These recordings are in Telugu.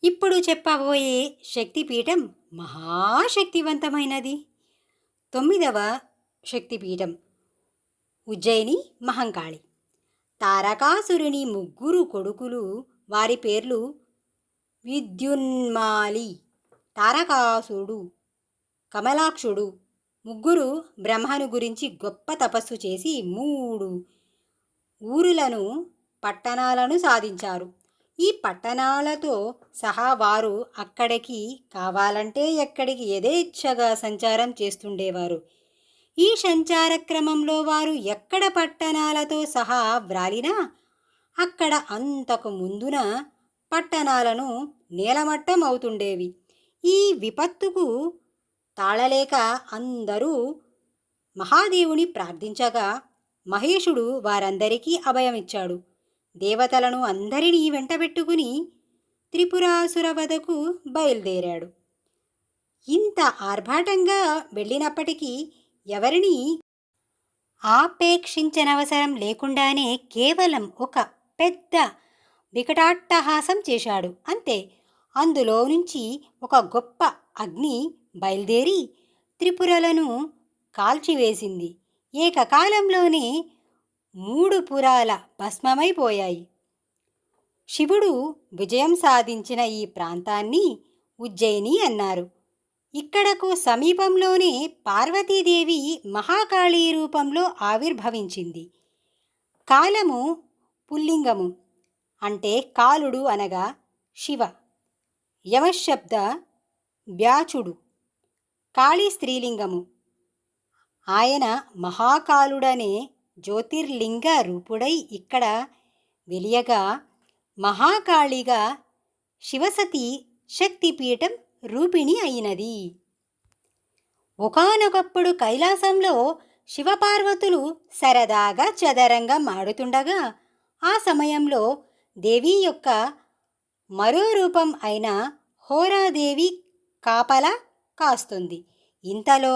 ఇప్పుడు చెప్పబోయే శక్తిపీఠం మహాశక్తివంతమైనది. 9వ శక్తిపీఠం ఉజ్జయిని మహంకాళి. తారకాసురుని ముగ్గురు కొడుకులు, వారి పేర్లు విద్యున్మాలి, తారకాసుడు, కమలాక్షుడు. ముగ్గురు బ్రహ్మను గురించి గొప్ప తపస్సు చేసి 3 ఊరులను, పట్టణాలను సాధించారు. ఈ పట్టణాలతో సహా వారు అక్కడికి కావాలంటే ఎక్కడికి యథేచ్ఛగా సంచారం చేస్తుండేవారు. ఈ సంచార క్రమంలో వారు ఎక్కడ పట్టణాలతో సహా వ్రాలినా అక్కడ అంతకు ముందున పట్టణాలను నేలమట్టం అవుతుండేవి. ఈ విపత్తుకు తాళలేక అందరూ మహాదేవుని ప్రార్థించగా మహేశుడు వారందరికీ అభయమిచ్చాడు. దేవతలను అందరినీ వెంటబెట్టుకుని త్రిపురాసుర వధకు బయలుదేరాడు. ఇంత ఆర్భాటంగా వెళ్ళినప్పటికీ ఎవరినీ ఆపేక్షించనవసరం లేకుండానే కేవలం ఒక పెద్ద వికటాట్టహాసం చేశాడు. అంతే. అందులో నుంచి ఒక గొప్ప అగ్ని బయలుదేరి త్రిపురలను కాల్చివేసింది. ఏకకాలంలోనే 3 పురాల భస్మమైపోయాయి. శివుడు విజయం సాధించిన ఈ ప్రాంతాన్ని ఉజ్జయిని అన్నారు. ఇక్కడకు సమీపంలోనే పార్వతీదేవి మహాకాళీ రూపంలో ఆవిర్భవించింది. కాలము పుల్లింగము, అంటే కాలుడు అనగా శివ. యమశబ్ద వ్యాచుడు. కాళీ స్త్రీలింగము. ఆయన మహాకాలుడనే జ్యోతిర్లింగ రూపుడై ఇక్కడ వెలియగా మహాకాళిగా శివసతి శక్తిపీఠం రూపిణి అయినది. ఒకానొకప్పుడు కైలాసంలో శివపార్వతులు సరదాగా చదరంగం ఆడుతుండగా ఆ సమయంలో దేవి యొక్క మరో రూపం అయిన హోరాదేవి కాపలా కాస్తుంది. ఇంతలో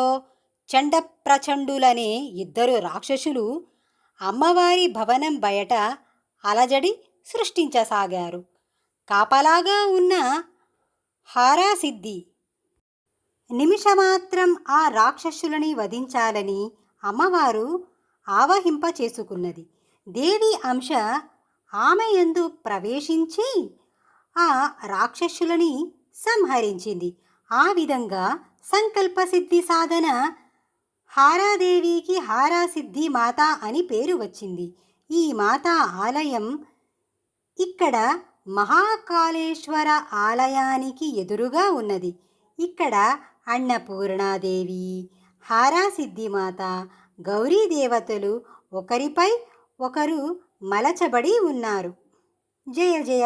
చండప్రచండులనే 2 రాక్షసులు అమ్మవారి భవనం బయట అలజడి సృష్టించసాగారు. కాపలాగా ఉన్న హారాసిద్ధి నిమిషమాత్రం ఆ రాక్షసులని వధించాలని అమ్మవారు ఆవహింప చేసుకున్నది. దేవి అంశ ఆమె యందు ప్రవేశించి ఆ రాక్షసులని సంహరించింది. ఆ విధంగా సంకల్పసిద్ధి సాధన హారాదేవికి హారాసిద్ధి మాత అని పేరు వచ్చింది. ఈ మాత ఆలయం ఇక్కడ మహాకాళేశ్వర ఆలయానికి ఎదురుగా ఉన్నది. ఇక్కడ అన్నపూర్ణాదేవి, హారాసిద్ధిమాత, గౌరీ దేవతలు ఒకరిపై ఒకరు మలచబడి ఉన్నారు. జయ జయ.